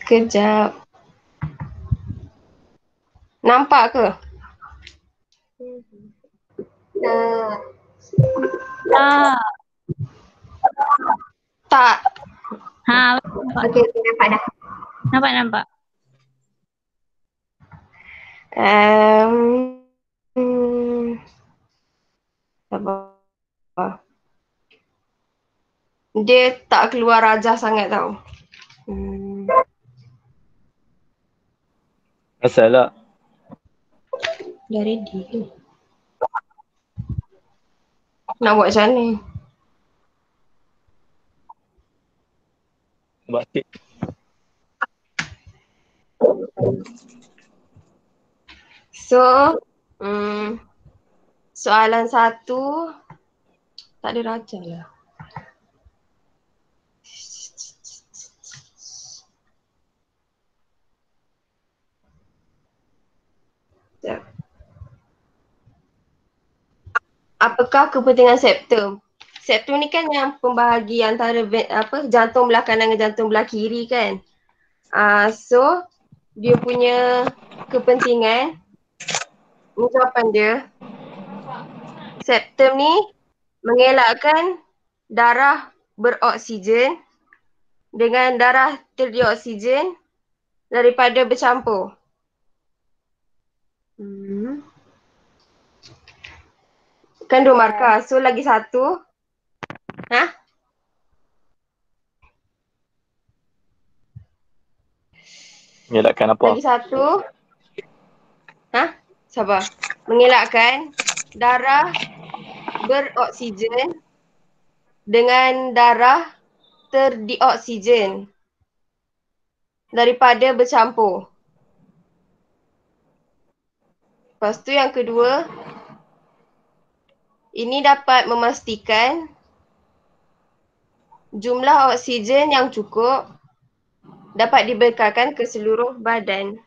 Kejap. Nampak ke? Tak. Tak. Ha, nampak. Okey, nampak dah. Nampak. Sabar. Dia tak keluar rajah sangat tau. Asal lah. Dah ready ke? Nak buat macam ni. Batik. So, soalan 1 tak ada rajah lah. Sekejap. Apakah kepentingan septum? Septum ni kan yang pembahagi antara jantung belah kanan dengan jantung belah kiri kan. So dia punya kepentingan, jawapan dia, septum ni mengelakkan darah beroksigen dengan darah terdioksigen daripada bercampur. Kan 2 markah. So lagi 1. Mengelakkan apa? Lagi 1. Sabar. Mengelakkan darah beroksigen dengan darah terdioksigen daripada bercampur. Lepas tu yang kedua, ini dapat memastikan jumlah oksigen yang cukup dapat dibekalkan ke seluruh badan.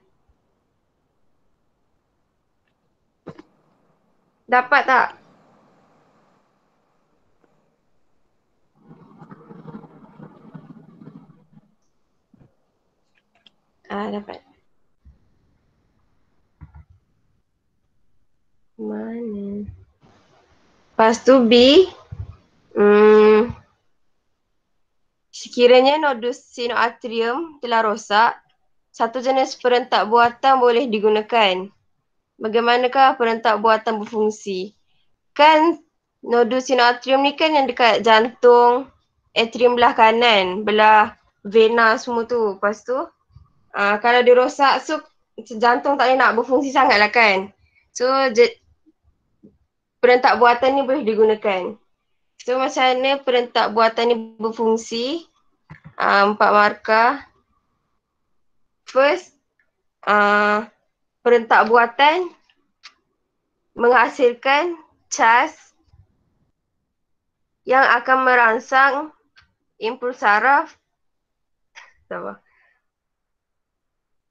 Dapat tak? Dapat. Mana? Lepas tu B. Sekiranya nodus sinoatrium telah rosak, satu jenis perentak buatan boleh digunakan. Bagaimanakah perentak buatan berfungsi? Kan nodus sinoatrium ni kan yang dekat jantung, atrium belah kanan, belah vena semua tu. Lepas tu, kalau dia rosak, so jantung tak boleh nak berfungsi sangat lah kan. So, perentak buatan ni boleh digunakan. So, macam mana perentak buatan ni berfungsi? 4 markah. First, perentak buatan menghasilkan cas yang akan merangsang impuls saraf.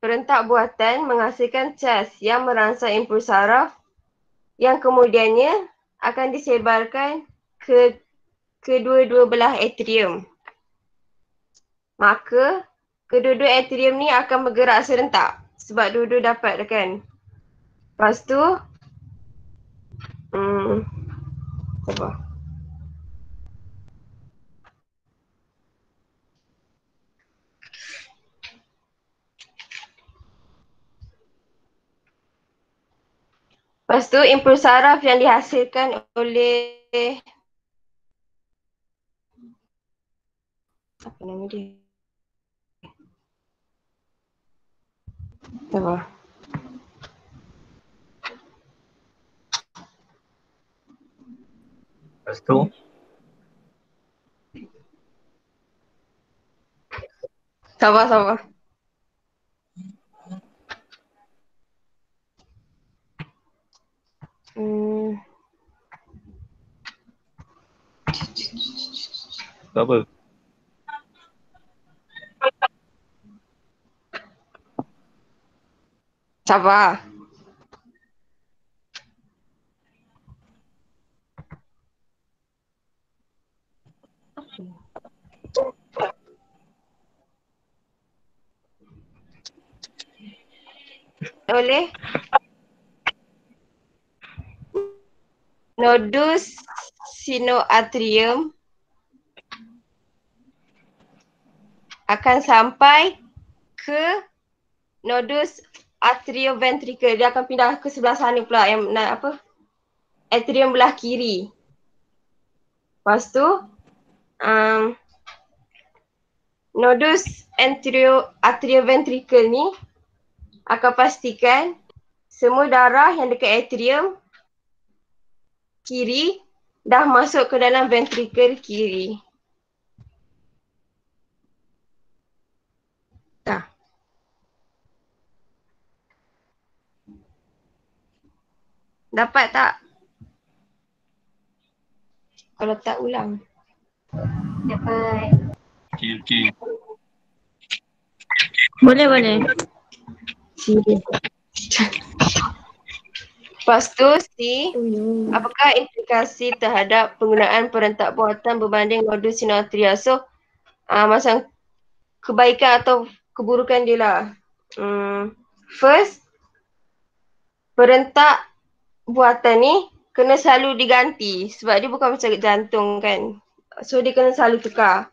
Perentak buatan menghasilkan cas yang merangsang impuls saraf yang kemudiannya akan disebarkan ke kedua-dua belah atrium. Maka kedua-dua atrium ni akan bergerak serentak sebab dua-dua dapat kan. Lepas tu sabar. Lepas tu impuls saraf yang dihasilkan oleh apa nama dia? Sabar. Lepas tu, Sabar. apa? Sabar. oleh nodus sinoatrium akan sampai ke nodus atrioventricle. Dia akan pindah ke sebelah sana pula yang apa? Atrium belah kiri. Lepas tu nodus atrioventricle ni akan pastikan semua darah yang dekat atrium kiri dah masuk ke dalam ventricle kiri. Dah. Dapat tak? Kalau tak ulang. Dapat. Okey. Boleh. Serius. Lepas tu apakah implikasi terhadap penggunaan perentak buatan berbanding nodus sinoatria? So, macam kebaikan atau keburukan dia lah. First, perentak buatan ni kena selalu diganti sebab dia bukan macam jantung kan. So, dia kena selalu tukar.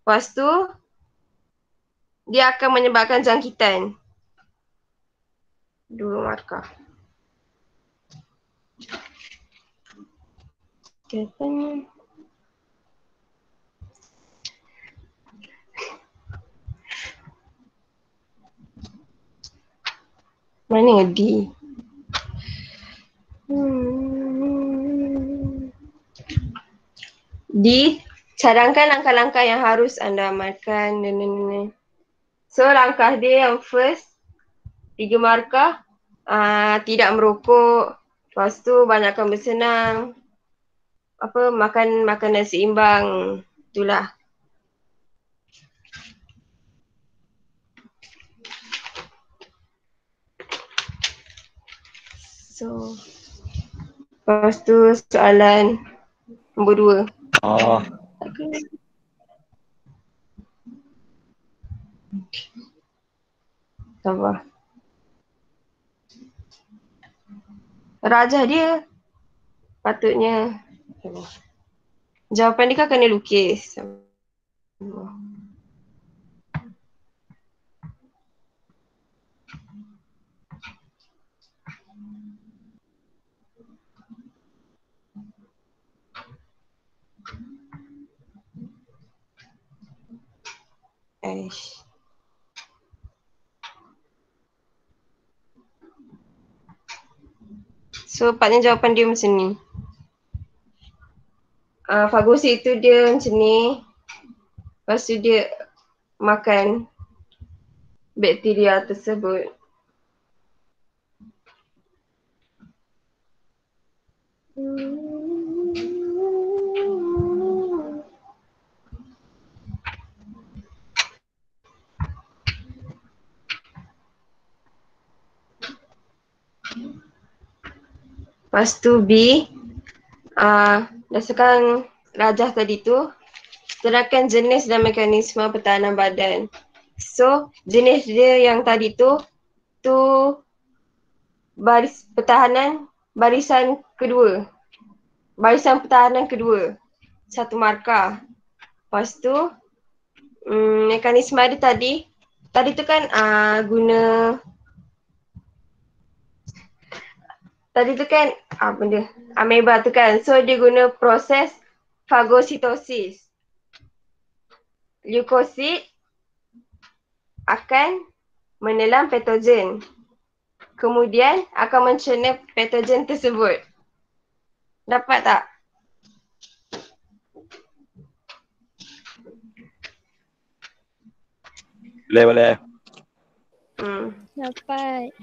Lepas tu, dia akan menyebabkan jangkitan. Dua markah. Katanya mana D? Cadangkan langkah-langkah yang harus anda amalkan. So langkah dia yang first 3 markah, tidak merokok, lepas tu banyakkan bersenam, makan makanan seimbang, itulah. So lepas tu soalan nombor 2. Sabar. Rajah dia patutnya jawapan dia kan kena lukis. So patutnya jawapan dia macam ni. Fagosit tu dia macam ni. Lepas tu dia makan bakteria tersebut. Lepas tu B, berdasarkan rajah tadi tu, terangkan jenis dan mekanisme pertahanan badan. So, jenis dia yang tadi tu barisan kedua. Barisan pertahanan kedua. 1 markah. Lepas tu, mekanisme dia tadi tu kan guna tadi tu kan benda ameba tu kan, so dia guna proses fagositosis. Leukosit akan menelan patogen, kemudian akan mencerna patogen tersebut. Dapat tak? Boleh. Dapat.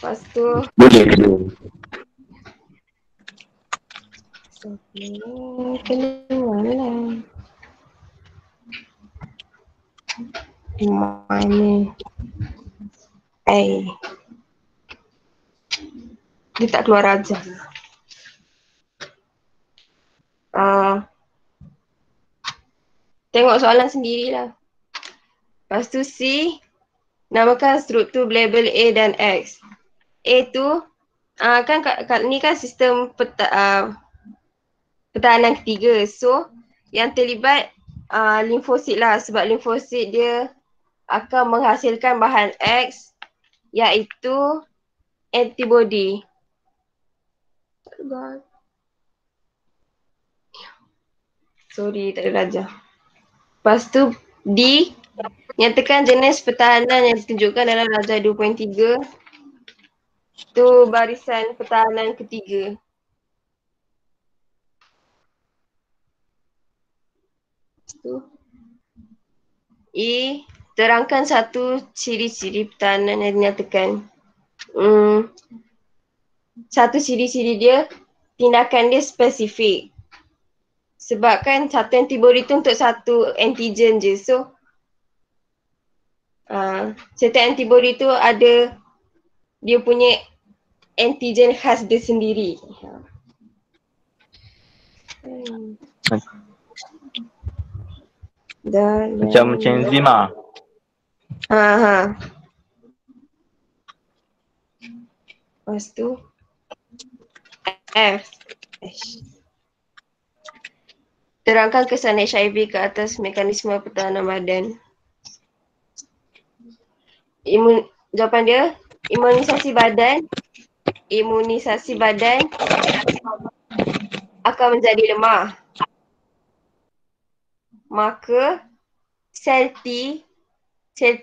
Lepas tu Boleh. keluar lah. Mana? Dia tak keluar aja. Tengok soalan sendirilah. Lepas tu C, Namakan struktur label A dan X. A tu kan ni kan sistem pertahanan ketiga. So yang terlibat limfosit lah, sebab limfosit dia akan menghasilkan bahan X iaitu antibody. Sorry, tak ada raja. Lepas tu D, nyatakan jenis pertahanan yang ditunjukkan dalam raja 2.3. Tu barisan pertahanan ketiga. Lepas tu E, terangkan satu ciri-ciri pertahanan yang dinyatakan. Satu ciri-ciri dia, tindakan dia spesifik. Sebab kan satu antibody tu untuk satu antigen je. So, setiap antibody tu ada dia punya antigen khas dia sendiri. Macam enzim lah. Lepas tu F. Terangkan kesan HIV ke atas mekanisme pertahanan badan. Jawapan dia, imunisasi badan akan menjadi lemah. Maka sel T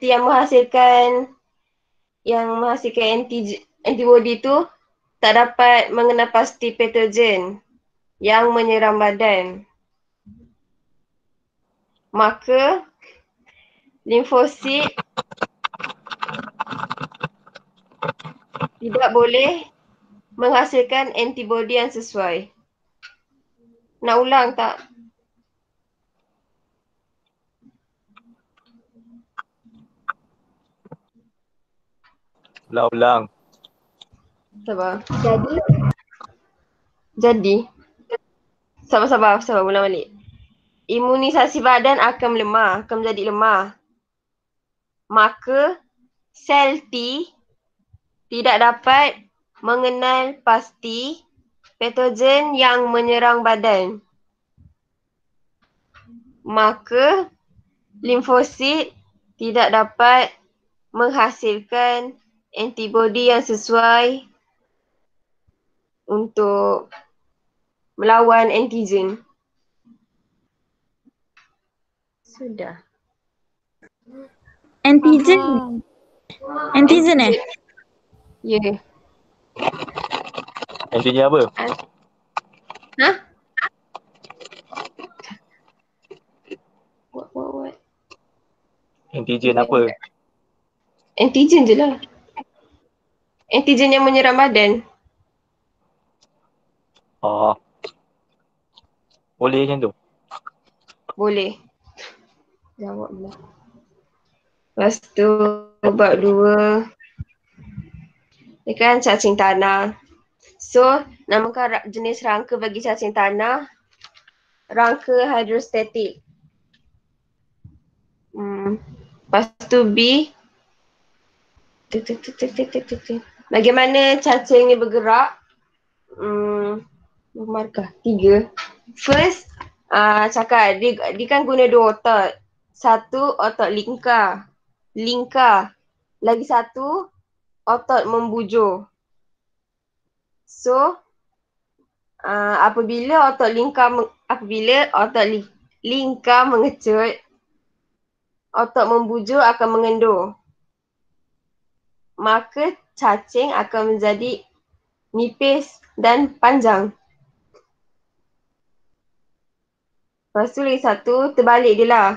yang menghasilkan antibody tu tak dapat mengenal pasti patogen yang menyerang badan. Maka limfosit tidak boleh menghasilkan antibody yang sesuai. Nak ulang tak? Ulang-ulang. Sabar. Jadi. Sabar, ulang balik. Imunisasi badan akan melemah, akan menjadi lemah. Maka sel T tidak dapat mengenal pasti patogen yang menyerang badan. Maka limfosit tidak dapat menghasilkan antibody yang sesuai untuk melawan antigen. Sudah. Antigen Ya. Antigen apa? What? Antigen apa? Antigen je lah. Antigen yang menyerang badan. Boleh macam tu? Boleh. Jawablah. Lepas tu bab 2. Ni kan cacing tanah. So, namakan jenis rangka bagi cacing tanah. Rangka hidrostatik. Lepas tu B. Bagaimana cacing ni bergerak? Markah 3. First, cakap dia kan guna 2 otot. Satu otot lingkar. Lagi satu otot membujur. So, apabila otot lingkar mengecut, otot membujur akan mengendur. Maka cacing akan menjadi nipis dan panjang. Lepas tu lagi satu, terbalik dia lah.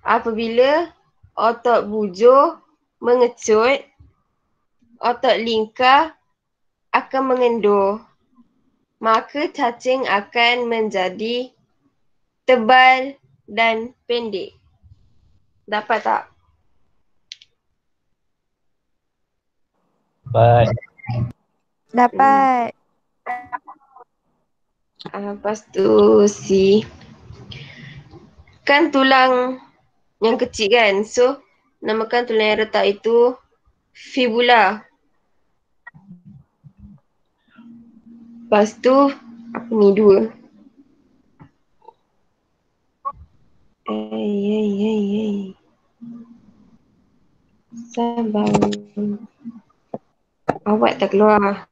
Apabila otot bujur mengecut, otot lingkar akan mengendur. Maka cacing akan menjadi tebal dan pendek. Dapat tak? Dapat. Lepas tu C. Kan tulang yang kecil kan. So Namakan tulang yang retak itu fibula. Lepas tu, apa ni dua? Sabar. Awak tak keluar.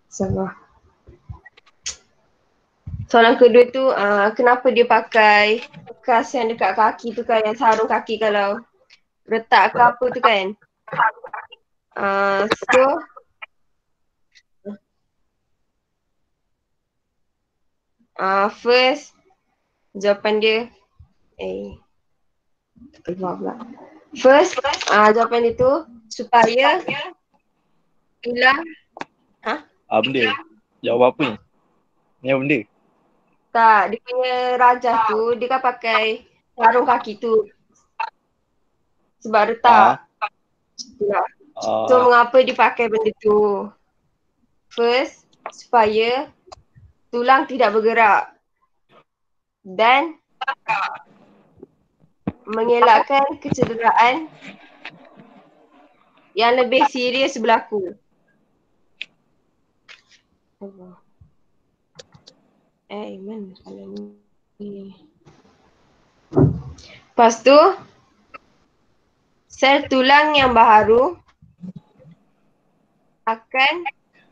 Sabar. Soalan kedua tu, kenapa dia pakai bekas yang dekat kaki tu kan, yang sarung kaki kalau retak ke apa tu kan. So, first, jawapan dia, keluar pula. First, jawapan dia tu, supaya tulang, Benda. Jawab apa ni? Ni apa benda? tak, dia punya rajah tu, dia kan pakai sarung kaki tu. Sebab retak. Itulah. So, mengapa dia pakai benda tu? First, supaya tulang tidak bergerak. Dan mengelakkan kecederaan yang lebih serius berlaku. Mana soalan ni? Lepas tu, sel tulang yang baharu akan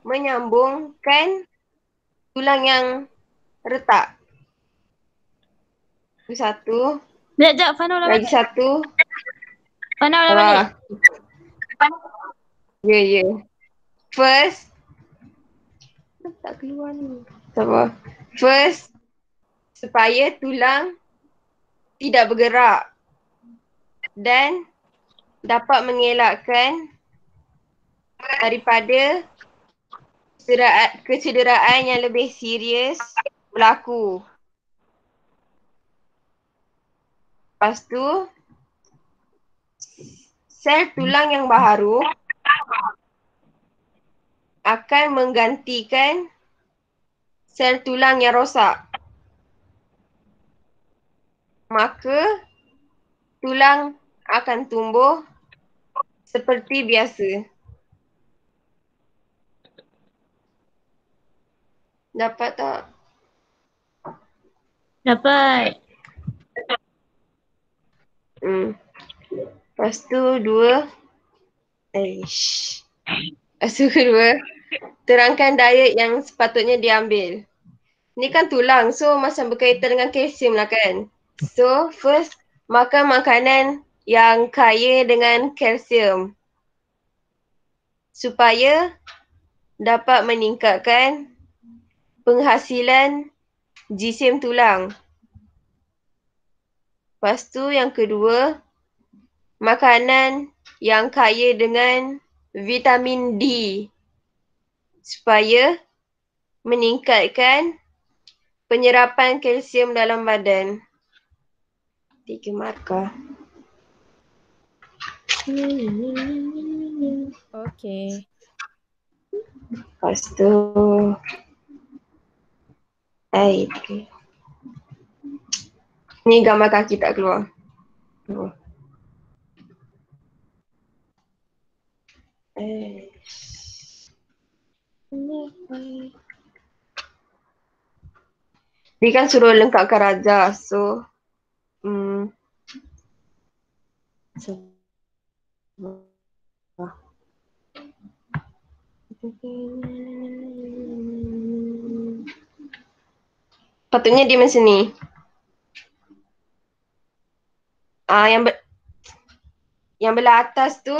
menyambungkan tulang yang retak. Itu satu. Sekejap, Fana ulang Lagi balik. satu. Fana ulang balik. Ya. First. Tak keluar ni. Sabar. First, supaya tulang tidak bergerak dan dapat mengelakkan daripada kecederaan yang lebih serius berlaku. Lepas tu, sel tulang yang baharu akan menggantikan sel tulang yang rosak. Maka, tulang akan tumbuh seperti biasa. Dapat tak? Dapat. Lepas tu dua. Lepas tu kedua, terangkan diet yang sepatutnya diambil. Ni kan tulang, so macam berkaitan dengan kalsium lah kan. So first, makan makanan yang kaya dengan kalsium supaya dapat meningkatkan penghasilan jisim tulang. Lepas tu yang kedua, makanan yang kaya dengan vitamin D supaya meningkatkan penyerapan kalsium dalam badan. 3 markah. Okay. Lepas tu ni gambar kaki tak keluar. Dia kan suruh lengkapkan rajah. So patutnya dia macam ni. Yang belah atas tu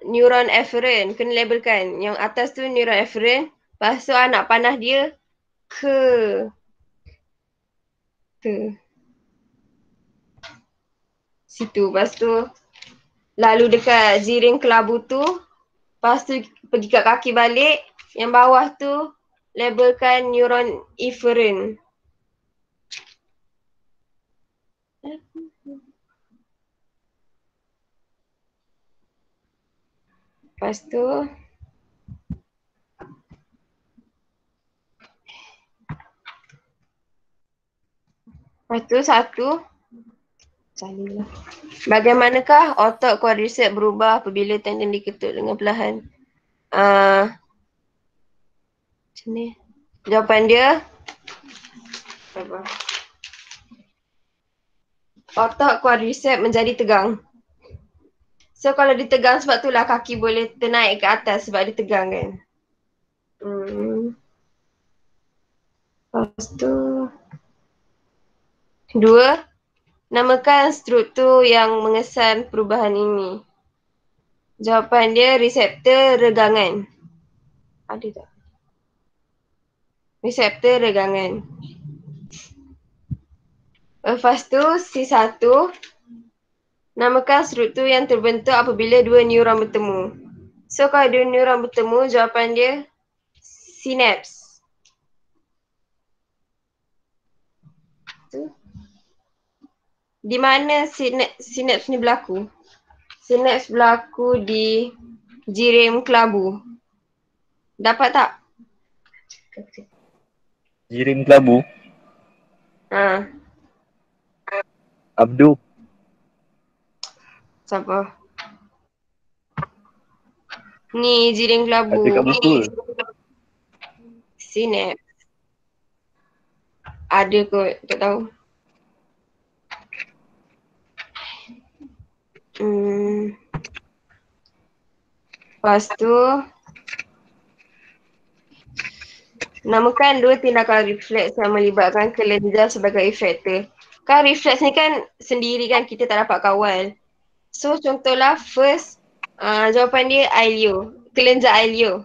neuron efferent, kena labelkan. Yang atas tu neuron efferent. Lepas tu anak panah dia ke situ. Lepas tu lalu dekat ziring kelabu tu. Lepas tu pergi kat kaki balik. Yang bawah tu labelkan neuron efferent. Lepas tu Lepas tu satu. Salilah. Bagaimanakah otak quadriceps berubah apabila tendon diketuk dengan perlahan? Macam ni. Jawapan dia. Apa? Otak quadriceps menjadi tegang. So kalau ditegang sebab itulah kaki boleh ternaik ke atas sebab dia tegang kan. Lepas tu. Dua. Namakan struktur yang mengesan perubahan ini. Jawapan dia reseptor regangan. Ada tak? Reseptor regangan. Lepas tu C1. Namakan struktur yang terbentuk apabila dua neuron bertemu. So kalau dua neuron bertemu, jawapan dia sinaps. Di mana sinaps ni berlaku? Sinaps berlaku di jirim kelabu. Dapat tak? Jirim kelabu. Abdul. Siapa? Ni jirim kelabu. Ada kat buku. Sinaps. Ada kot, tak tahu. Lepas tu namakan dua tindakan refleks yang melibatkan kelenjar sebagai efektor. Kan refleks ni kan sendiri kan, kita tak dapat kawal. So contohlah first jawapan dia ilio, kelenjar ilio.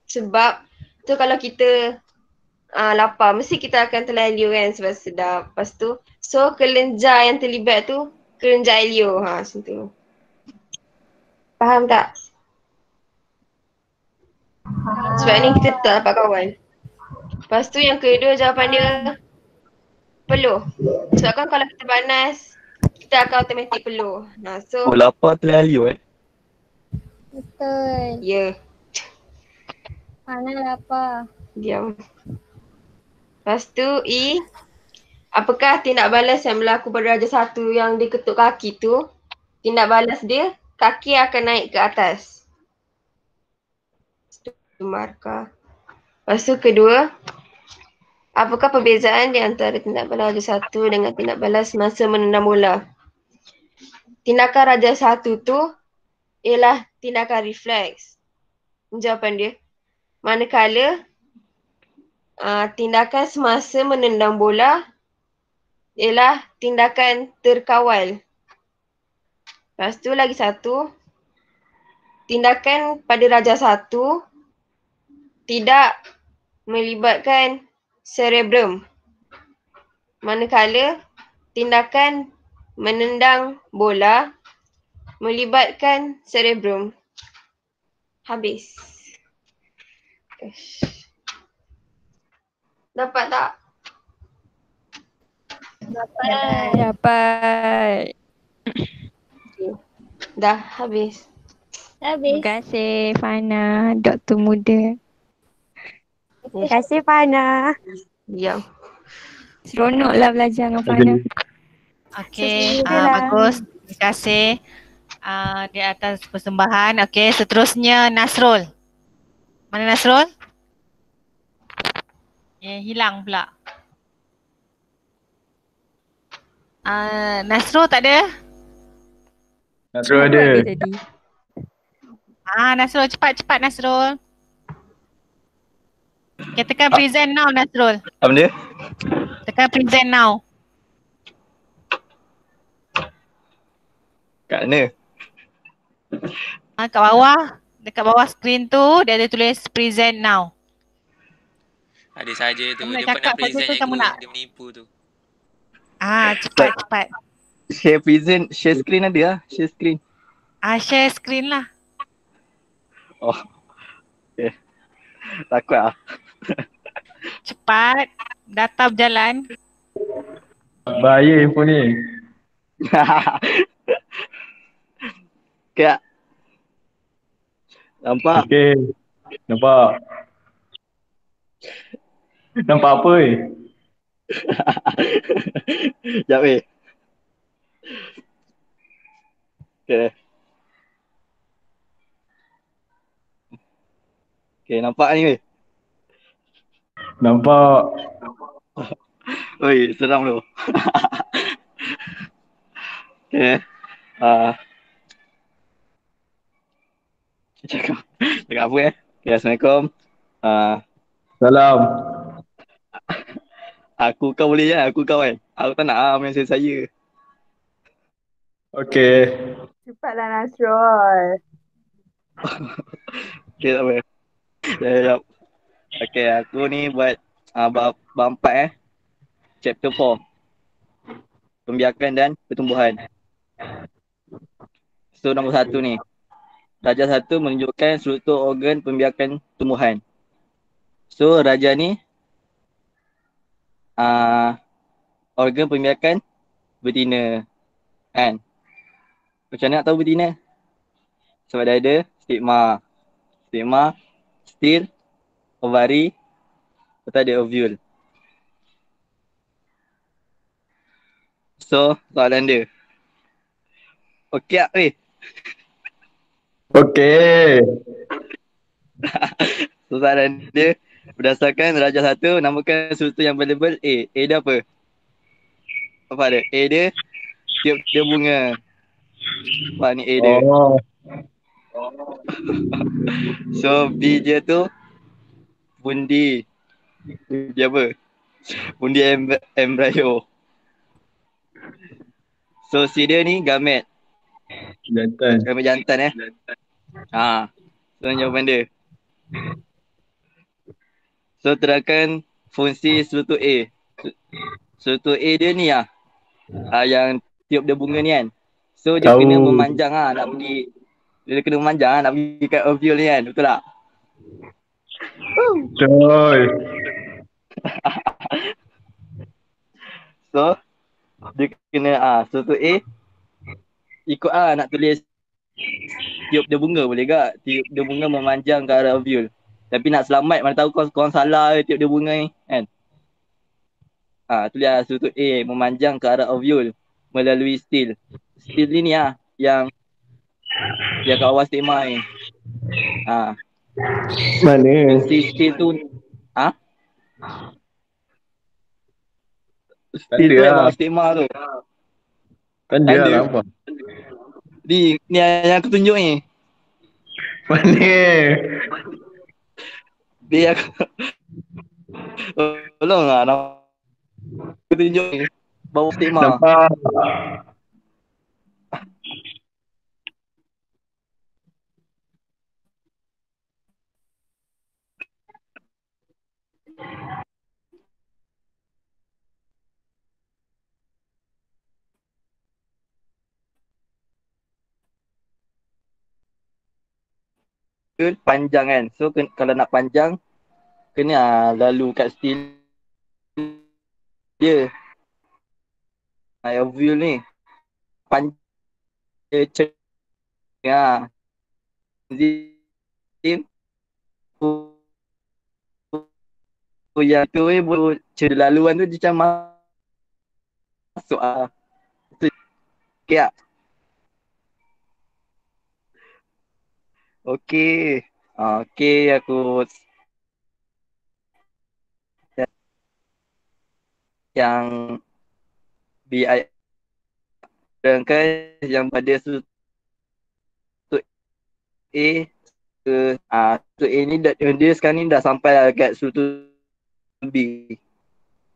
Sebab tu kalau kita lapar mesti kita akan telan ilio kan sebab sedap. Lepas tu so kelenjar yang terlibat tu kelenjar ilio. Macam tu. Faham tak? Sebab ni kita tak dapat kawan. Lepas tu yang kedua jawapan dia peluh. Sebab kan kalau kita panas, kita akan automatik peluh. So lapar telan Alio Betul. ya. Mana lapar? Diam. Lepas tu E. Apakah tindak balas yang berlaku pada darjah 1 yang diketuk kaki tu? Tindak balas dia, kaki akan naik ke atas. Itu markah. Lepas tu kedua. Apakah perbezaan di antara tindak balas darjah 1 dengan tindak balas masa menendang bola? Tindakan darjah 1 tu ialah tindakan refleks. Jawapan dia. Manakala tindakan semasa menendang bola ialah tindakan terkawal. Lepas tu lagi satu. Tindakan pada darjah 1 tidak melibatkan cerebrum. Manakala tindakan menendang bola melibatkan cerebrum. Habis. Dapat tak? Dapat. Dah habis. Terima kasih Fana, doktor muda. Terima kasih Fana. Diam. Seronoklah belajar dengan Fana. Okey, Alhamdulillah. bagus. Terima kasih di atas persembahan. Okey, seterusnya Nasrul. Mana Nasrul? Hilang pula. Nasrul tak ada? Nasrul ada. Tadi. Nasrul cepat Nasrul. Okay, tekan present now Nasrul. Apa dia? Tekan present now. Kat mana? Kat bawah. Dekat bawah screen tu dia ada tulis present now. Ada saja tu. Kamu nak Dia cakap pernah present pasal tu yang kamu dulu. nak? Dia menipu tu. Cepat. Share present, share screen ada lah. Share screen. Share screen lah. Oh. Okay. Takut lah. Cepat. Data berjalan. Bahaya info ni. Kak. Nampak? Okey. Nampak. Nampak apa Sekejap weh. Okay. Okay, nampak ni weh. Nampak. Oi, seram tu. Okay. Cakap, cakap apa Okay, Assalamualaikum. Uh, Salam. aku kau boleh je, aku kau kan. Aku tak nak main saya. Okey. Cepatlah Nasrul. Okay, tak apa. Sekejap. Okay, aku ni buat bab 4 Chapter 4. Pembiakan dan pertumbuhan. So, nombor 1 ni. Darjah 1 menunjukkan struktur organ pembiakan tumbuhan. So, darjah ni organ pembiakan betina. Kan? Macam mana nak tahu betina? Sebab dia ada stigma. Stigma, stil, ovari, serta ada ovule. So, soalan dia. Okey tak weh? Okey. So, soalan dia. Berdasarkan darjah 1, namakan struktur yang berlabel A. A dia apa? Apa dia? A dia tiup dia bunga. Apa ni A dia? Oh. So, B dia tu bundi. Dia apa? Bundi embryo. So, C dia ni gamet. Jantan. Gamet jantan So, jawapan dia. So, terangkan fungsi struktur A. Struktur A dia ni yang tiup dia bunga ni kan. So, dia Tahu. kena memanjang nak pergi. Dia kena memanjang nak pergi kat ovule ni kan. Betul tak? Betul. So, dia kena struktur A ikut nak tulis tiup dia bunga boleh tak? Tiup dia bunga memanjang ke arah ovule. Tapi nak selamat mana tahu korang salah tiup dia bunga ni kan. Tulis struktur A memanjang ke arah ovule melalui stil. Stil ni yang kat bawah stigma ni. Mana? Fungsi stil tu stil tu Ada yang lah. bawah stigma tu. Ada lah nampak. Ni yang aku tunjuk ni. Mana? Dia aku tolong aku tunjuk ni bawah stigma. Nampak. Panjang kan. So kalau nak panjang kena lalu kat stil dia. Ovule ni panjang enzim yang tu laluan tu dia macam masuk okey tak? Okey. Okey aku yang BI sedangkan yang pada struktur A struktur A ni dia sekarang ni dah sampai kat struktur B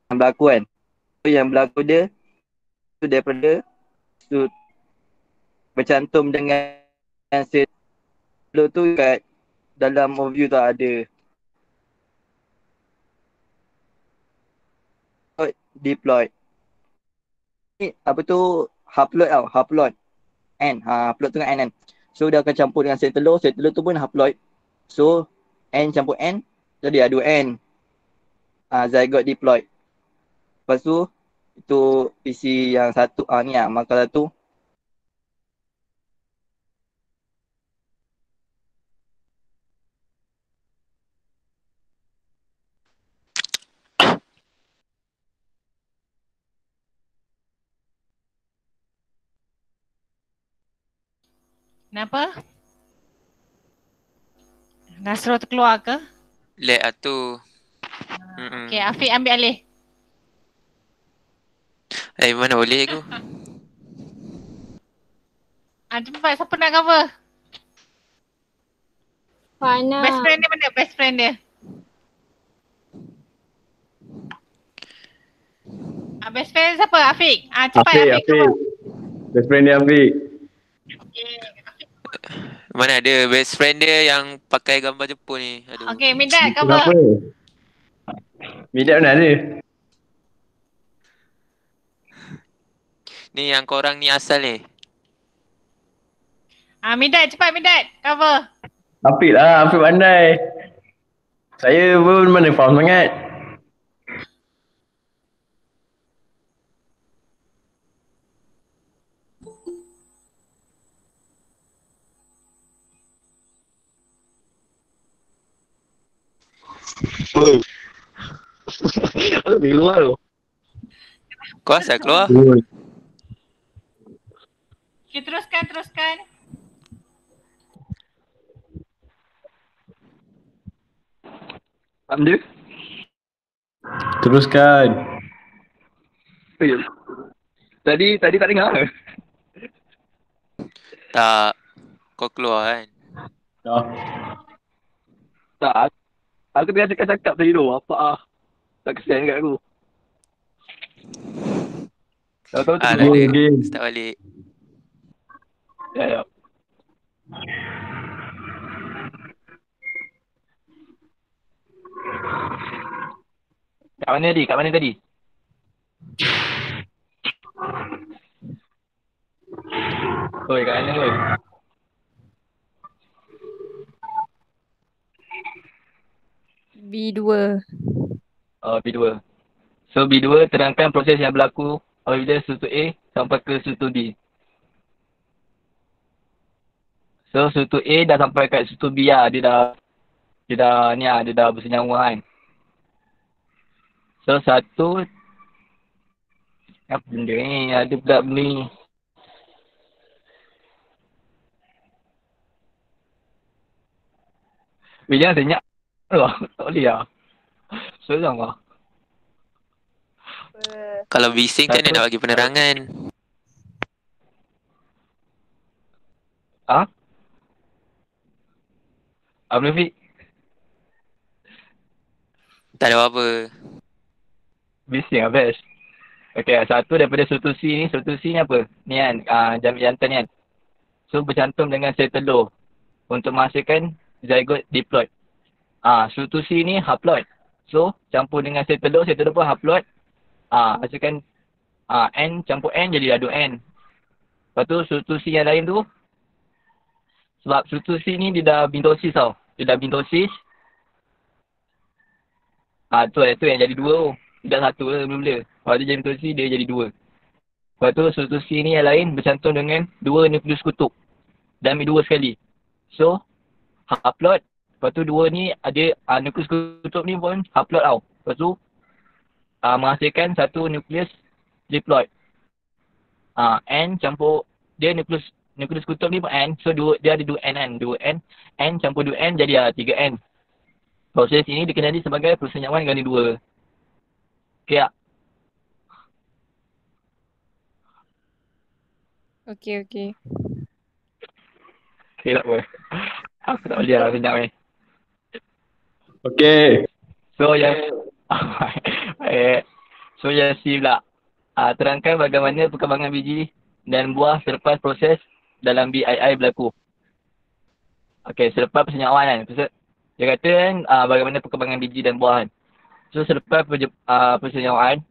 yang berlaku kan. So, yang berlaku dia tu daripada bercantum dengan sel tu kat dalam ovule tu ada diploid. Ni apa tu haploid haploid N haploid tu dengan N kan. So dia akan campur dengan sel telur tu pun haploid. So N campur N jadi ada N zygote diploid. Lepas tu itu isi yang satu ni makalah tu Kenapa? Nasrul terkeluar ke? Lag lah tu. Okay, Afiq ambil alih. Mana boleh aku? Cepat, siapa nak cover? Fana. Best friend dia mana? Best friend dia. Best friend siapa? Afiq. Cepat Afiq. Afiq. Best friend dia Afiq. Mana ada best friend dia yang pakai gambar Jepun ni. Aduh. Okay, Midat Kenapa? cover. Midat mana ada? Ni yang korang ni asal ni. Midat, cepat Midat. Cover. Afiq lah, Afiq pandai. Saya pun mana faham sangat. Keluar tu. Kau asal keluar? Okay, teruskan. Faham dia? Teruskan. Tadi tak dengar. Tak. Kau keluar kan? Dah. Tak. Aku tengah cakap tadi tu. Apa ah? Tak kesian kat aku. Tahu-tahu tu. Alah Game, dia. game. Start balik. Ya. Kat mana tadi? Oi, kat mana oi? B2. B2. So B2 terangkan proses yang berlaku apabila struktur A sampai ke struktur B. So struktur A dah sampai kat struktur B lah. Dia dah bersenyawa kan. So satu, apa benda ni? Ada pula benda ni. Jangan senyap. Tak boleh lah. Seram lah. Kalau bising macam mana nak bagi penerangan? Apa Fik? Tak ada apa-apa. Bising lah best. Okay, satu daripada struktur C ni apa? Ni kan, jantan ni kan. So bercantum dengan sel telur untuk menghasilkan zygote diploid. Struktur C ni haploid. So campur dengan sel telur pun haploid. Hasilkan N campur N jadi gaduh N. Lepas tu struktur C yang lain tu, sebab struktur C ni dia dah bintosis tau. Dia dah bintosis. Tu yang jadi dua tu. Tidak satu lah mula-mula. Kalau dia jadi bintosis, dia jadi dua. Lepas tu struktur C ni yang lain bercantum dengan dua nukleus kutub. Dan ambil dua sekali. So, haploid. Lepas tu dua ni ada nukleus kutub ni pun haploid tau. Lepas tu, menghasilkan satu nukleus diploid. N campur, dia nukleus kutub ni pun N. So, dia ada 2N kan. 2N. N campur 2N jadi 3N. Proses ini dikenali sebagai persenyawaan ganda 2. Okay tak? Okay. Okay tak apa. Aku tak boleh lah senyap ni. Okay. So yang C pula. Terangkan bagaimana perkembangan biji dan buah selepas proses dalam BII berlaku. Okay, selepas persenyawaan kan. Dia kata kan bagaimana perkembangan biji dan buah kan. So selepas persenyawaan,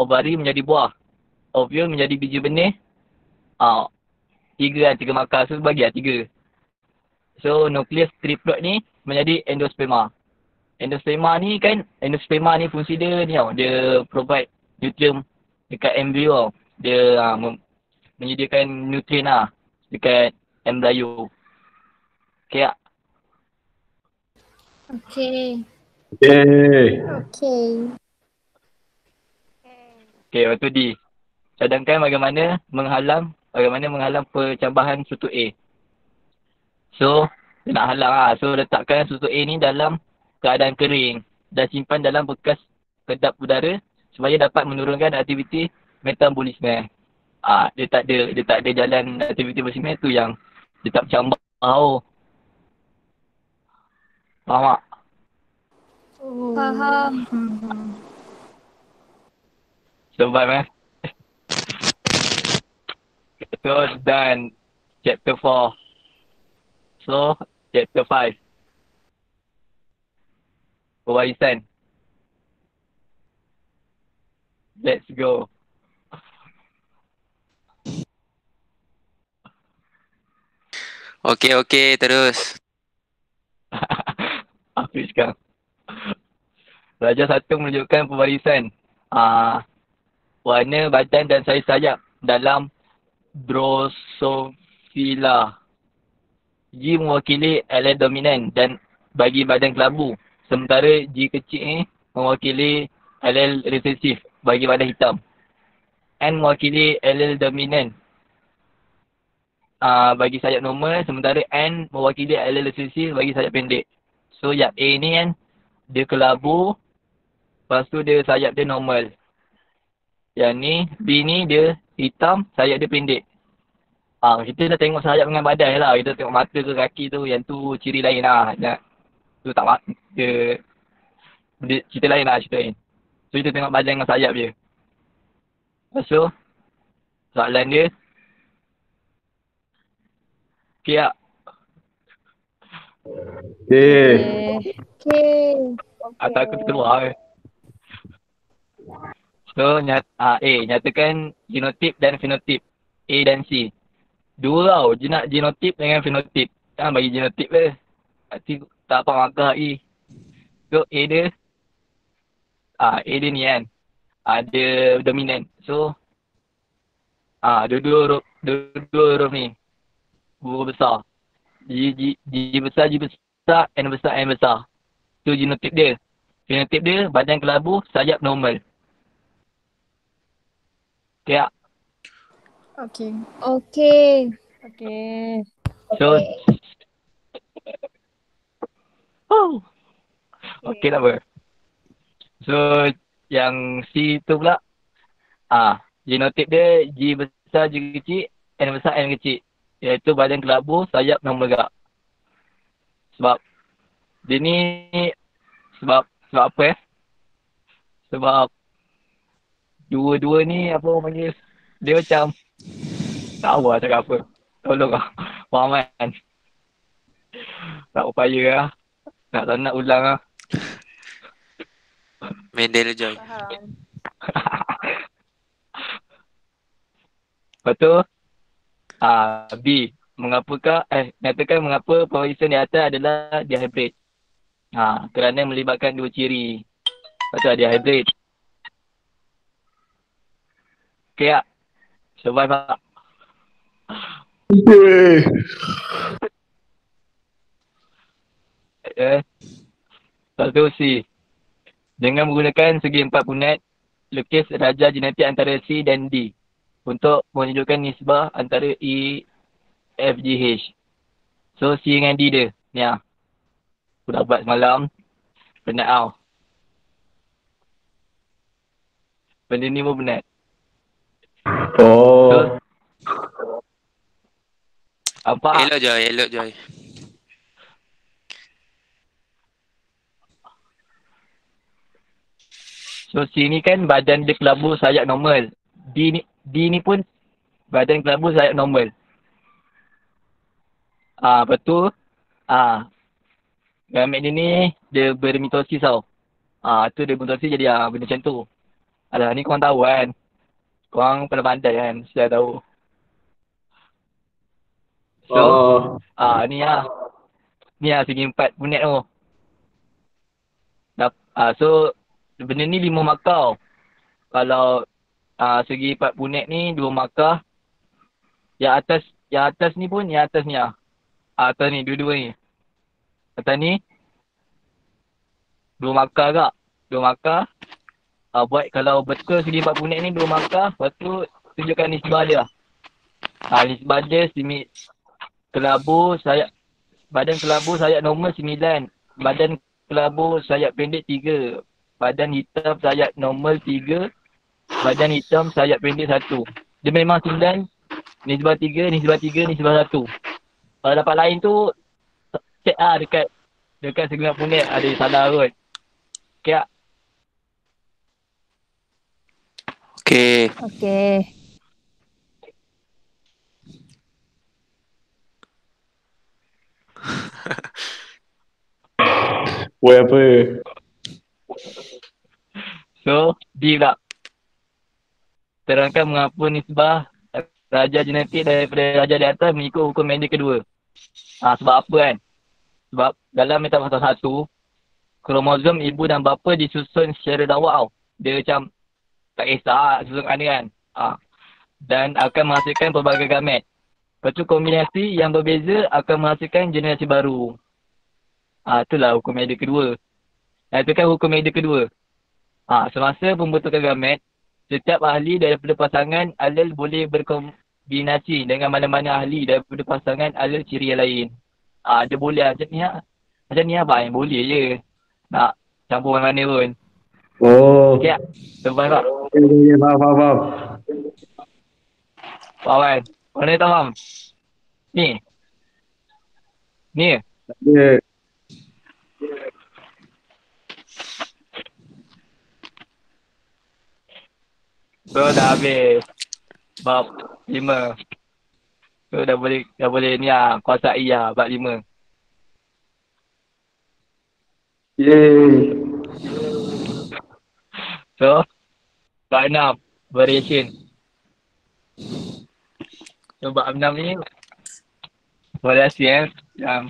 ovari menjadi buah. Ovule menjadi biji benih. 3 markah. So bagi 3. So nukleus triploid ni menjadi endosperma. Endosperma ni fungsi dia ni tau. Dia provide nutrient dekat embrio tau. Dia menyediakan nutrien lah dekat embrio. Okay tak? Okay, lepas tu D. Cadangkan bagaimana menghalang percambahan struktur A. So, dia nak halang lah. So, letakkan susu A ni dalam keadaan kering dan simpan dalam bekas kedap udara supaya dapat menurunkan aktiviti metabolisme. Dia tak ada jalan aktiviti metabolisme tu yang dia tak bercambah. Faham tak? Faham. Survive So, done chapter 4. So, chapter 5. Pewarisan. Let's go. Okey, terus. Hafiz sekarang. Raja satu menunjukkan pewarisan. Warna badan dan saiz sayap dalam Drosophila. G mewakili alel dominan dan bagi badan kelabu. Sementara G kecil ni mewakili alel resesif bagi badan hitam. N mewakili alel dominan bagi sayap normal. Sementara N mewakili alel resesif bagi sayap pendek. So yang A ni kan dia kelabu. Lepas tu dia sayap dia normal. Yang ni B ni dia hitam, sayap dia pendek. Kita dah tengok sayap dengan badan lah. Kita tengok mata ke kaki tu. Yang tu ciri lain lah. Tu tak dia cerita lain lah cerita lain. So kita tengok badan dengan sayap dia. Lepas tu soalan dia. Okay tak? Okay. Atau aku terkeluar. So nyatakan genotip dan fenotip A dan C. Dua tau, genotip dengan fenotip. Jangan bagi genotip ke. Nanti tak apa markah I. So A dia ni kan. Dia dominan. So dua-dua huruf ni. Huruf besar. G besar, N besar. Tu genotip dia. Fenotip dia badan kelabu, sayap normal. Okay tak? Okay. So, okay tak apa. So, yang C tu pula, genotip dia G besar, G kecil, N besar, N kecil. Iaitu badan kelabu, sayap normal gerak. Sebab, dia ni, sebab apa Sebab, dua-dua ni, apa orang panggil, dia macam, tak tahu lah cakap apa. Tolong lah. Faham kan? Tak upaya lah. Nak ulang lah. Mendel Joy. Lepas tu, B. Nyatakan mengapa pewarisan di atas adalah dihybrid. Kerana melibatkan dua ciri. Lepas tu dihybrid. Okay tak? Survive tak? Lepas tu C. Dengan menggunakan segi empat punat, lukis raja genetik antara C dan D untuk menunjukkan nisbah antara E, F, G, H. So C dengan D dia. Ni lah. Aku dah buat semalam. Penat tau. Benda ni pun penat. So, apa? Elok Joy. So C ni kan badan dia kelabu sayap normal. D ni pun badan kelabu sayap normal. Lepas tu gamet dia ni dia bermitosis tau. Tu dia bermitosis jadi benda macam tu. Alah ni korang tahu kan. Korang pandai kan. Saya tahu. So ni lah segi empat punat tu. So benda ni 5 markah. Kalau segi 4 punat ni 2 markah. Yang atas ni pun atas ni atas ni dua-dua ni. Atas ni 2 markah agak. 2 markah. Buat kalau betul segi 4 punat ni 2 markah. Lepas tu tunjukkan nisbah dia. Nisbah dia kelabu sayap Badan kelabu sayap normal 9. Badan kelabu sayap pendek 3. Badan hitam sayap normal 3. Badan hitam sayap pendek 1. Dia memang 9. Nisbah 3, nisbah 3, nisbah 1. Kalau dapat lain tu, check lah dekat segala punit ada salah kot. Okay tak? Okay. Okay. Woi apa? So, D pula. Terangkan mengapa nisbah raja genetik daripada raja di atas mengikut hukum Mendel kedua. Sebab apa kan? Sebab dalam metafasa 1, kromosom ibu dan bapa disusun secara dawak tau. Dia macam tak kisah susun mana kan. Dan akan menghasilkan pelbagai gamet. Lepas tu kombinasi yang berbeza akan menghasilkan generasi baru. Itulah hukum Mendel kedua. Itu kan hukum Mendel kedua. Semasa pembentukan gamet, setiap ahli daripada pasangan alel boleh berkombinasi dengan mana-mana ahli daripada pasangan alel ciri yang lain. Dia boleh macam ni lah. Macam ni lah Pak, yang boleh je. Nak campur mana pun. Oh. Okay tak? Tuan tak? Ya, faham. Faham kan? Mana tak faham? Ni. Ya. So dah habis. Bab 5. So dah boleh ni lah. Kuasai lah bab 5. Yeay. So, bab 6. Variation. So bab 6 ni variasi yang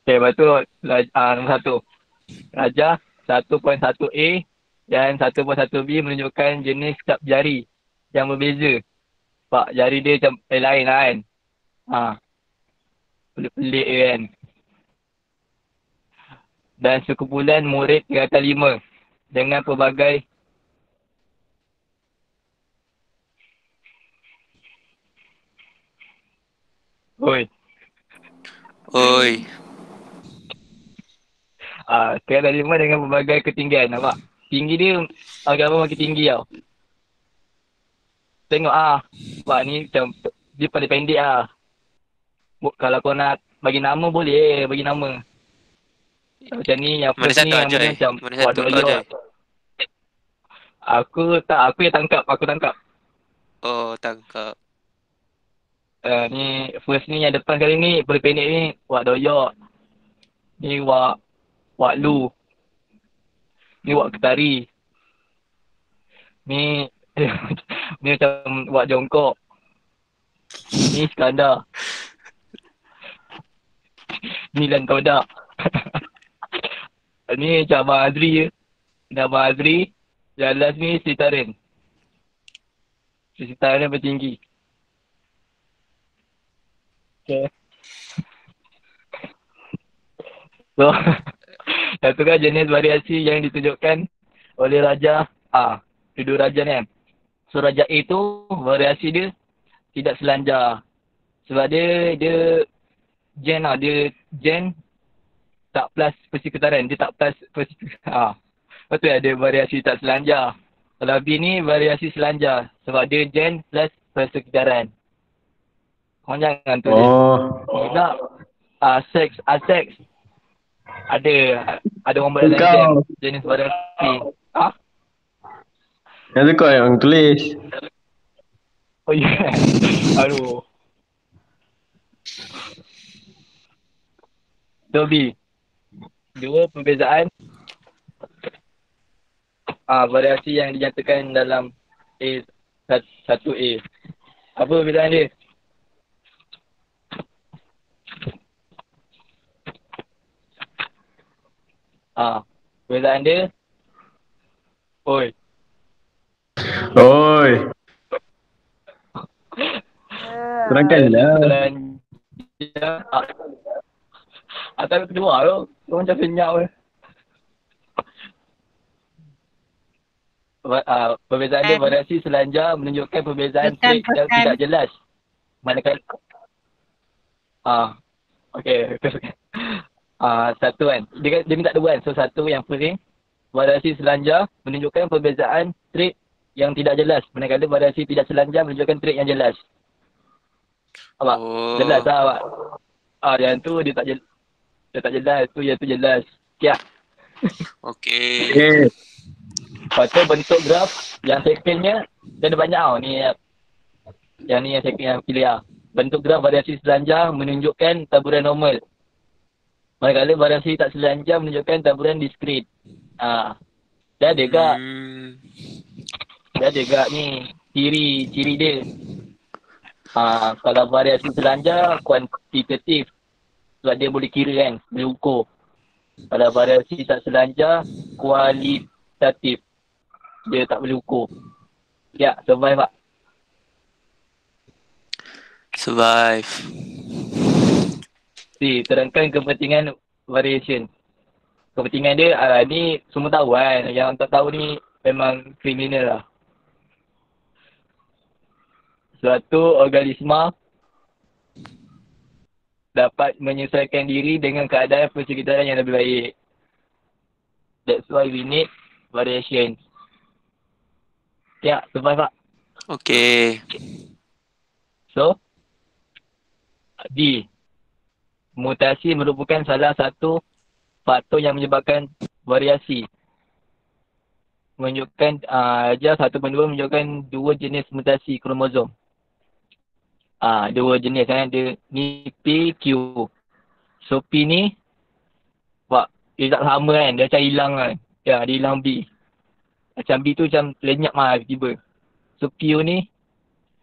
okay, lepas tu nombor 1. Raja 1.1A dan 1.1B menunjukkan jenis cap jari yang berbeza. Pak, jari dia macam lain lah kan. Pelik-pelik kan. Dan sekumpulan murid tingkatan 5 dengan pelbagai tingkatan 5 dengan pelbagai ketinggian, nampak? Tinggi dia agak makin tinggi tau. Tengok Pak ni macam dia paling pendek Kalau kau nak bagi nama boleh bagi nama. Macam ni yang Mana first ni satu yang Joy? macam Mana satu kau Joy? Aku yang tangkap. Oh, tangkap. Ni first ni yang depan kali ni paling pendek ni Wak Doyok. Ni Wak Lu. Ni Wak Ketari. Ni ni macam Wak Jongkok. Ni Iskandar. Ni Lan Todak. Ni macam Abang Azri je. Ni Abang Azri. Yang last ni Sitaren. Sitaren yang bertinggi. Okay. So, satu kan jenis variasi yang ditunjukkan oleh Raja Kedua Raja ni kan. So Raja A tu variasi dia tidak selanjar. Sebab dia gen dia gen tak plus persekitaran. Dia tak plus persekitaran. Lepas tu ada variasi tak selanjar. Kalau B ni variasi selanjar. Sebab dia gen plus persekitaran. Kau jangan tulis. Tak. Seks. Ada orang dalam exam jenis variasi. Yang tu kau yang tulis. Oh ya. Aduh. So B. Dua perbezaan variasi yang dinyatakan dalam A1A. Apa perbezaan dia? Perbezaan dia. Oi. Terangkan je lah. Atas kedua tu. Kau macam senyap ke. Perbezaan dia variasi selanjar menunjukkan perbezaan trait yang tidak jelas. Manakala Okay. Satu kan. Dia minta dua kan. So satu yang first, variasi selanjar menunjukkan perbezaan trait yang tidak jelas. Manakala variasi tidak selanjar menunjukkan trait yang jelas. Awak? Jelas tak awak? Yang tu dia tak jelas. Yang tu jelas. Siap. Okay. Okay. Lepas tu bentuk graf yang secondnya dia ada banyak tau ni. Yang ni yang second yang pilih lah. Bentuk graf variasi selanjar menunjukkan taburan normal. Manakala variasi tak selanjar menunjukkan taburan diskret. Dia ada gak. Dia ada gak ni ciri dia. Kalau variasi selanjar kuantitatif. Sebab dia boleh kira kan, boleh ukur. Kalau variasi tak selanjar kualitatif. Dia tak boleh ukur. Ya, survive tak? Survive. Terangkan kepentingan variation. Kepentingan dia, ni semua tahu kan. Yang tak tahu ni memang kriminal lah. Suatu organisma dapat menyesuaikan diri dengan keadaan persekitaran yang lebih baik. That's why we need variation. Ya, survive tak? Okay. So, D. Mutasi merupakan salah satu faktor yang menyebabkan variasi. Menunjukkan, satu benda menunjukkan dua jenis mutasi kromosom. Dua jenis kan, dia ni P, Q. So P ni, dia tak sama kan, dia macam hilang kan. Ya, dia hilang B. Macam B tu macam lenyap lah tiba. So Q ni,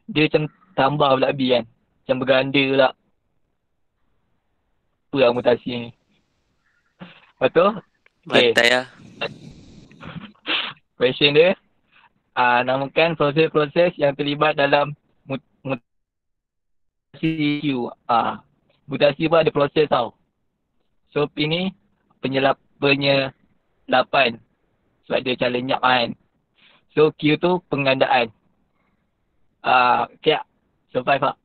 dia macam tambah pula B kan. Macam berganda pula. Apa lah mutasi ni. Lepas tu, Bantai lah. question dia, namakan proses-proses yang terlibat dalam mutasi Q. Mutasi pun ada proses tau. So P ni penyelapan. Sebab dia macam lenyap kan. So Q tu penggandaan. Okay. Survive tak?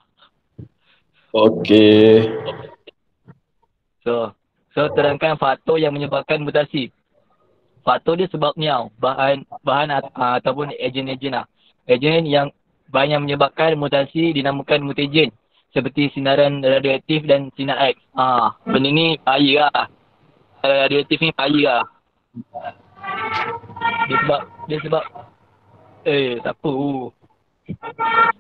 Okay. So terangkan faktor yang menyebabkan mutasi. Faktor dia sebabnya bahan ataupun agen-agen lah. Agen yang banyak menyebabkan mutasi dinamakan mutagen. Seperti sinaran radioaktif dan sinar X. Benda ni bahaya lah. Radioaktif ni bahaya lah. Dia sebab tak apa.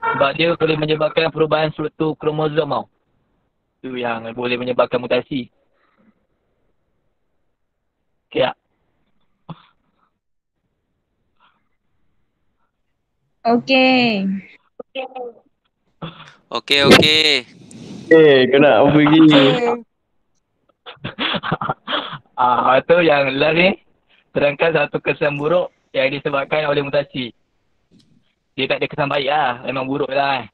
Sebab dia boleh menyebabkan perubahan struktur kromosom tau. Tu yang boleh menyebabkan mutasi. Okay tak? Okay. Okay. Kau nak apa lagi? Tu yang last ni, terangkan satu kesan buruk yang disebabkan oleh mutasi. Dia tak ada kesan baik lah, memang buruk lah.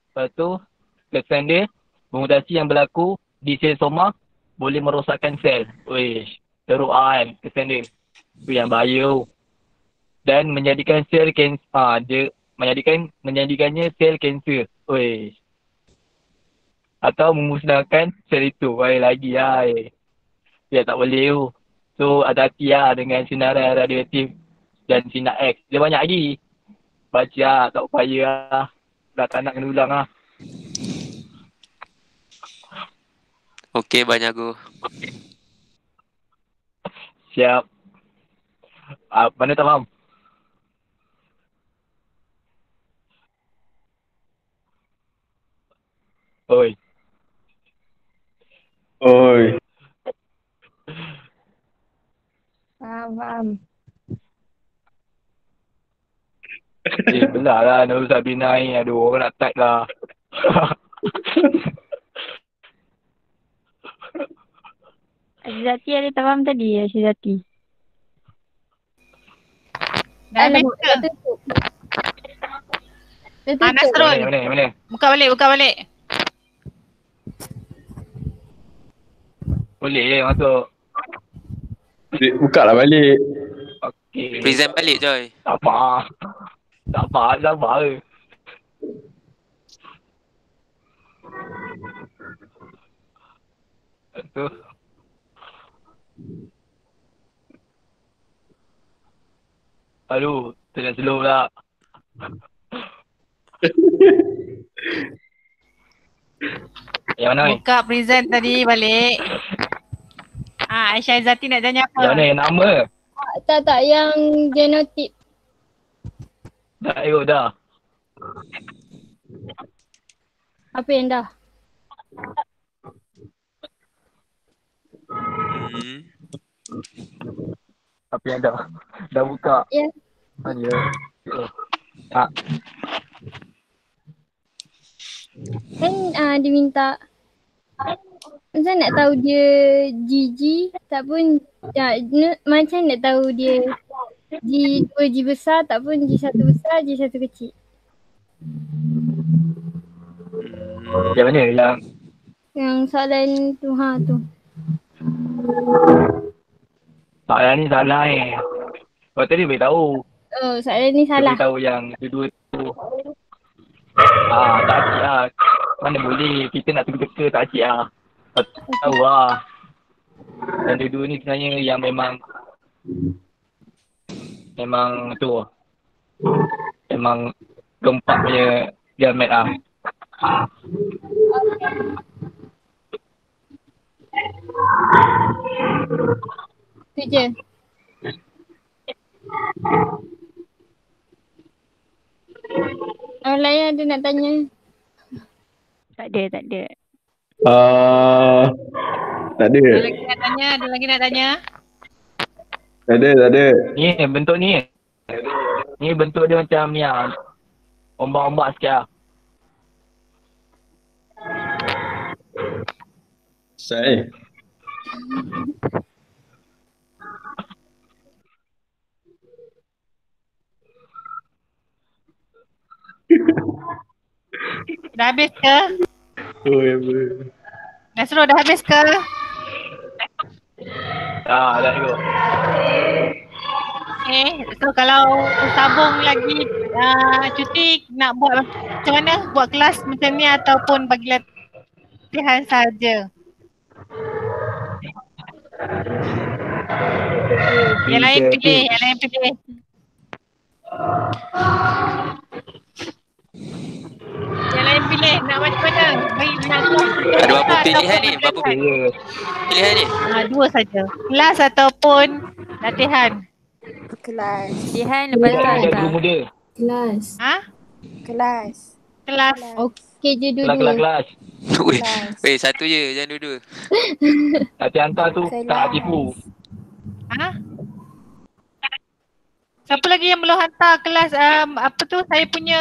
Lepas tu, kesan dia, mutasi yang berlaku di sel soma boleh merosakkan sel. Teruk kan kesan dia. Tu yang bahaya. Dan menjadikan sel kanser, menjadikannya sel kanser. Atau memusnahkan sel itu. Lagi lah. Dia tak boleh tu. So hati-hati lah dengan sinaran radioaktif dan sinar X. Dia banyak lagi. Baca lah, tak upaya lah. Dah tak nak kena ulang lah. Okay, banyak aku. Siap. Mana tak faham? Oi. Faham. Belah lah Nurul Sabina ni. Aduh, orang nak type lah. Azizati ada tak faham tadi, Azizati? Dah habis ke? Nasrul. Mana? Buka balik. Boleh masuk. Buka lah balik. Okey. Present balik Joy. Tak apa. Sabar. Tu. Aduh, ternak slow pula. Yang mana ni? Buka present tadi balik. Aisyah Izzati nak tanya apa? Yang mana yang nama? Tak yang genotip. Dah ikut dah. Apa yang dah? Hmm. Apa yang dah? Dah buka. Ya. Ya. Ah, Kan dia minta macam nak tahu dia GG tak pun macam nak tahu dia G2G besar tak pun G1 besar G1 kecil. yang mana? Yang soalan tu tu. Soalan ni salah ni. Kau tadi beritahu. Oh soalan ni salah. Dia beritahu yang dua tu. Tak cik lah. Mana boleh kita nak teka-teka tak cik lah. Tak tahu lah. Dan dua-dua ni sebenarnya yang memang tu. Memang keempat punya gamet lah. Tu je. Orang lain ada nak tanya? Tak ada. Tak ada. Ada lagi nak tanya? Tak ada. Ni bentuk ni. Ni bentuk dia macam ni lah. Ombak-ombak sikit lah. Saya. Dah habis ke? Oh, ya apa. Nasrul dah habis ke? Dah ikut. So kalau Sabung lagi cuti nak buat macam mana? Buat kelas macam ni ataupun bagi latihan saja? Yang lain pilih. Yang lain pilih nak macam mana? Nak Ada berapa pilihan ni? Berapa pilihan ni? dua saja. Kelas ataupun latihan. Kelas. Latihan lepas tu Ada hantar. guru muda. Kelas. Kelas. Kelas. Okey je dua-dua. Kelas. Weh, satu je, jangan dua-dua. Nanti hantar tu tak tipu. Siapa lagi yang belum hantar kelas apa tu saya punya